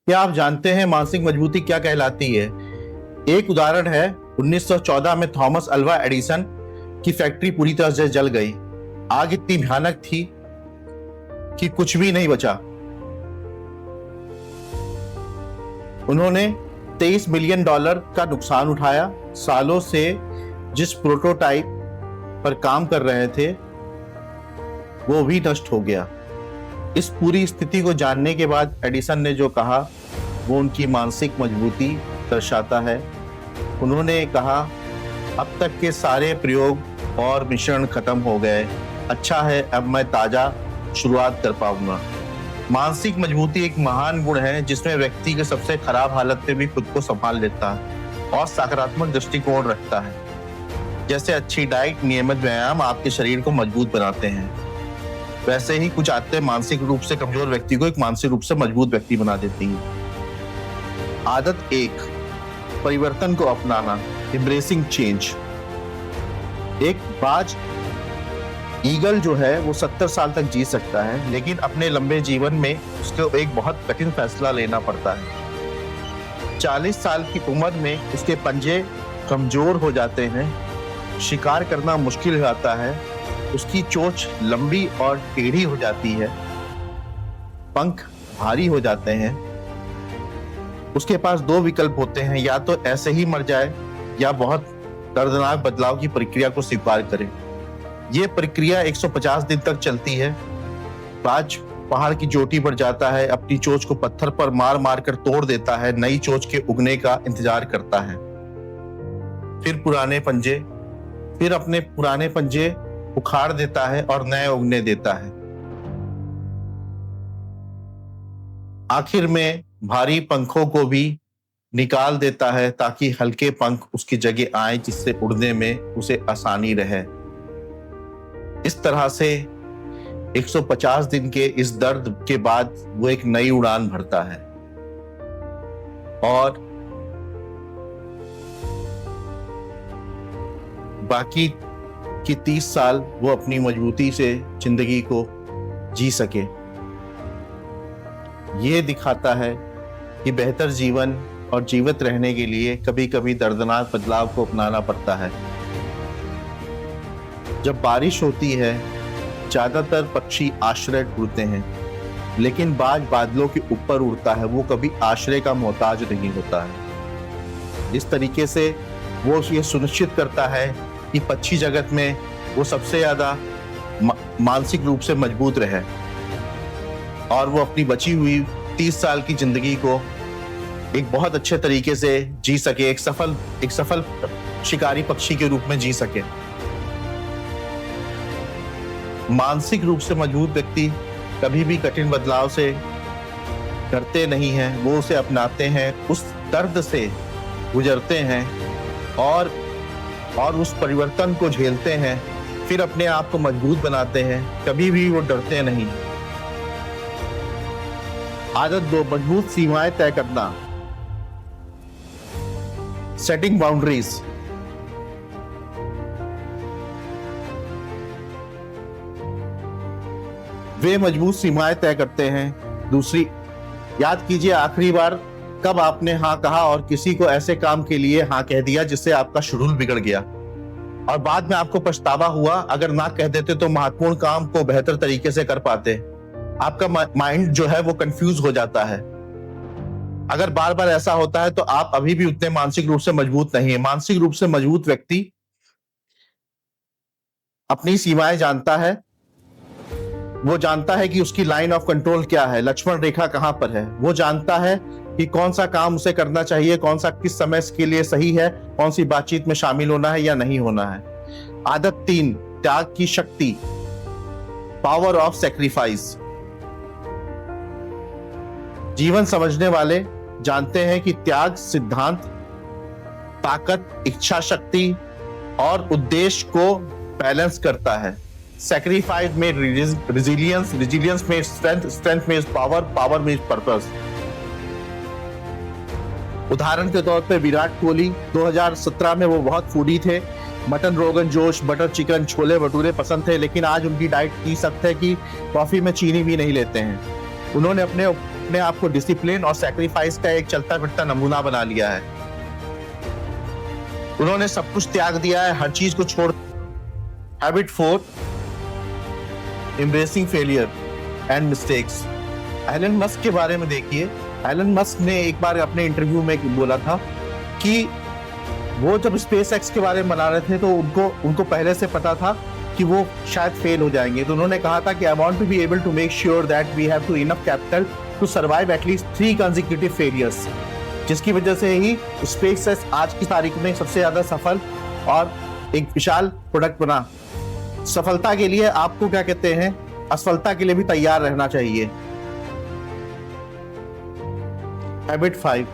क्या आप जानते हैं मानसिक मजबूती क्या कहलाती है? एक उदाहरण है, 1914 में थॉमस अल्वा एडिसन की फैक्ट्री पूरी तरह से जल गई। आग इतनी भयानक थी कि कुछ भी नहीं बचा। उन्होंने $23 मिलियन का नुकसान उठाया। सालों से जिस प्रोटोटाइप पर काम कर रहे थे वो भी नष्ट हो गया। इस पूरी स्थिति को जानने के बाद एडिसन ने जो कहा वो उनकी मानसिक मजबूती दर्शाता है। उन्होंने कहा, अब तक के सारे प्रयोग और मिश्रण खत्म हो गए। अच्छा है, अब मैं ताजा शुरुआत कर पाऊंगा। मानसिक मजबूती एक महान गुण है जिसमें व्यक्ति के सबसे खराब हालत में भी खुद को संभाल लेता है और सकारात्मक दृष्टिकोण रखता है। जैसे अच्छी डाइट, नियमित व्यायाम आपके शरीर को मजबूत बनाते हैं, वैसे ही कुछ आदतें मानसिक रूप से कमजोर व्यक्ति को एक मानसिक रूप से मजबूत व्यक्ति बना देती हैं। आदत 1, परिवर्तन को अपनाना, एम्ब्रेसिंग चेंज। एक बाज ईगल जो है वो 70 साल तक जी सकता है, लेकिन अपने लंबे जीवन में उसको एक बहुत कठिन फैसला लेना पड़ता है। 40 साल की उम्र में उसके पंजे कमजोर हो जाते हैं, शिकार करना मुश्किल हो जाता है, उसकी चोंच लंबी और टेढ़ी हो जाती है, पंख भारी हो जाते हैं। उसके पास 2 विकल्प होते हैं, या तो ऐसे ही मर जाए या बहुत दर्दनाक बदलाव की प्रक्रिया को स्वीकार करे। ये प्रक्रिया 150 दिन तक चलती है। बाज पहाड़ की चोटी पर जाता है, अपनी चोंच को पत्थर पर मार मार कर तोड़ देता है, नई चोंच के उगने का इंतजार करता है। फिर अपने पुराने पंजे उखाड़ देता है और नए उगने देता है। आखिर में भारी पंखों को भी निकाल देता है ताकि हल्के पंख उसकी जगह आए, जिससे उड़ने में उसे आसानी रहे। इस तरह से 150 दिन के इस दर्द के बाद वो एक नई उड़ान भरता है और बाकी कि 30 साल वो अपनी मजबूती से जिंदगी को जी सके। ये दिखाता है कि बेहतर जीवन और जीवित रहने के लिए कभी कभी दर्दनाक बदलाव को अपनाना पड़ता है। जब बारिश होती है, ज्यादातर पक्षी आश्रय ढूंढते हैं, लेकिन बाज बादलों के ऊपर उड़ता है, वो कभी आश्रय का मोहताज नहीं होता है। इस तरीके से वो ये सुनिश्चित करता है कि पक्षी जगत में वो सबसे ज्यादा मानसिक रूप से मजबूत रहे और वो अपनी बची हुई 30 साल की जिंदगी को एक बहुत अच्छे तरीके से जी सके, एक सफल शिकारी पक्षी के रूप में जी सके। मानसिक रूप से मजबूत व्यक्ति कभी भी कठिन बदलाव से डरते नहीं हैं, वो उसे अपनाते हैं, उस दर्द से गुजरते हैं और उस परिवर्तन को झेलते हैं, फिर अपने आप को मजबूत बनाते हैं। कभी भी वो डरते नहीं। आदत 2, मजबूत सीमाएं तय करना, सेटिंग बाउंड्रीज। वे मजबूत सीमाएं तय करते हैं। दूसरी, याद कीजिए आखिरी बार कब आपने हाँ कहा और किसी को ऐसे काम के लिए हाँ कह दिया जिससे आपका शेड्यूल बिगड़ गया और बाद में आपको पछतावा हुआ। अगर ना कह देते तो महत्वपूर्ण काम को बेहतर तरीके से कर पाते। आपका माइंड जो है वो कंफ्यूज हो जाता है। अगर बार बार ऐसा होता है तो आप अभी भी उतने मानसिक रूप से मजबूत नहीं है। मानसिक रूप से मजबूत व्यक्ति अपनी सीमाएं जानता है, वो जानता है कि उसकी लाइन ऑफ कंट्रोल क्या है, लक्ष्मण रेखा कहां पर है। वो जानता है कि कौन सा काम उसे करना चाहिए, कौन सा किस समय के लिए सही है, कौन सी बातचीत में शामिल होना है या नहीं होना है। आदत 3, त्याग की शक्ति, पावर ऑफ सैक्रिफाइस। जीवन समझने वाले जानते हैं कि त्याग सिद्धांत ताकत, इच्छा शक्ति और उद्देश्य को बैलेंस करता है। Sacrifice में resilience में strength में power में purpose। उदाहरण के तौर पे विराट कोहली 2017 में वो बहुत फूडी थे, mutton rogan josh, butter chicken, chole bhature पसंद थे, लेकिन आज उनकी डाइट की सख्त है कि कॉफी में चीनी भी नहीं लेते हैं। उन्होंने अपने अपने आप को डिसिप्लिन और सैक्रिफाइस का एक चलता फिरता नमूना बना लिया है। उन्होंने सब कुछ त्याग दिया है, हर चीज को छोड़। Habit 4, embracing failure and mistakes. Elon Musk के बारे में देखिए। एलन मस्क ने एक बार अपने इंटरव्यू में बोला था कि वो जब स्पेस एक्स के बारे में बना रहे थे तो उनको पहले से पता था कि वो शायद फेल हो जाएंगे। तो उन्होंने कहा था कि I want to be able to make sure that we have too enough capital to survive at least 3 consecutive failures, जिसकी वजह से ही स्पेस एक्स आज की तारीख में सबसे ज्यादा सफल और एक विशाल प्रोडक्ट बना। सफलता के लिए आपको क्या कहते हैं, असफलता के लिए भी तैयार रहना चाहिए। Habit 5,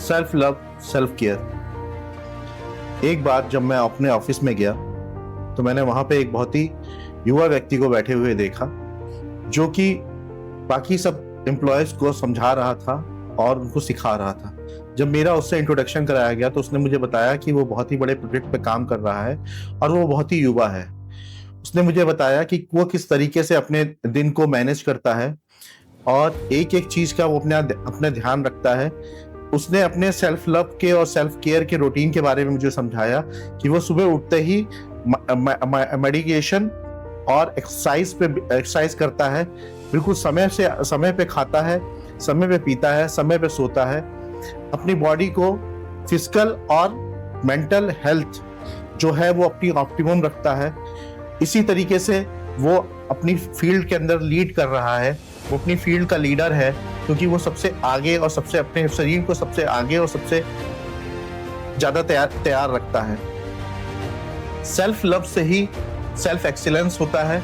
self love self care. एक बार जब मैं अपने ऑफिस में गया तो मैंने वहां पे एक बहुत ही युवा व्यक्ति को बैठे हुए देखा, जो कि बाकी सब एम्प्लॉयज को समझा रहा था और उनको सिखा रहा था। जब मेरा उससे इंट्रोडक्शन कराया गया तो उसने मुझे बताया कि वो बहुत ही बड़े प्रोजेक्ट पे काम कर रहा है और वो बहुत ही युवा है। उसने मुझे बताया कि वो किस तरीके से अपने दिन को मैनेज करता है और एक एक चीज का वो अपने ध्यान रखता है। उसने अपने सेल्फ लव के और सेल्फ केयर के रूटीन के बारे में मुझे समझाया कि वो सुबह उठते ही मेडिटेशन और एक्सरसाइज करता है, बिल्कुल समय पे खाता है, समय पे पीता है, समय पे सोता है। अपनी बॉडी को फिजिकल और मेंटल हेल्थ जो है वो अपनी ऑप्टिमम रखता है। इसी तरीके से वो अपनी फील्ड के अंदर लीड कर रहा है। वो अपनी फील्ड का लीडर है क्योंकि वो सबसे आगे और सबसे अपने शरीर को सबसे आगे और सबसे ज्यादा तैयार रखता है। सेल्फ लव से ही सेल्फ एक्सीलेंस होता है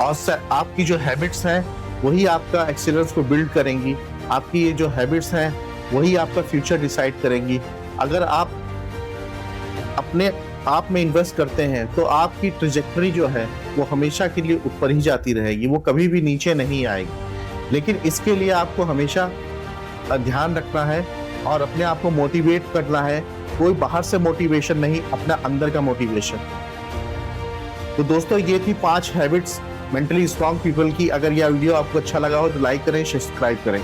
और आपकी जो हैबिट्स हैं वही आपका एक्सीलेंस को बिल्ड करेंगी। आपकी ये जो हैबिट्स हैं वही आपका फ्यूचर डिसाइड करेंगी। अगर आप अपने आप में इन्वेस्ट करते हैं तो आपकी ट्रेजेक्टरी जो है वो हमेशा के लिए ऊपर ही जाती रहेगी, वो कभी भी नीचे नहीं आएगी। लेकिन इसके लिए आपको हमेशा ध्यान रखना है और अपने आप को मोटिवेट करना है। कोई बाहर से मोटिवेशन नहीं, अपना अंदर का मोटिवेशन। तो दोस्तों ये थी 5 हैबिट्स मेंटली स्ट्रांग पीपल की। अगर यह वीडियो आपको अच्छा लगा हो तो लाइक करें, सब्सक्राइब करें।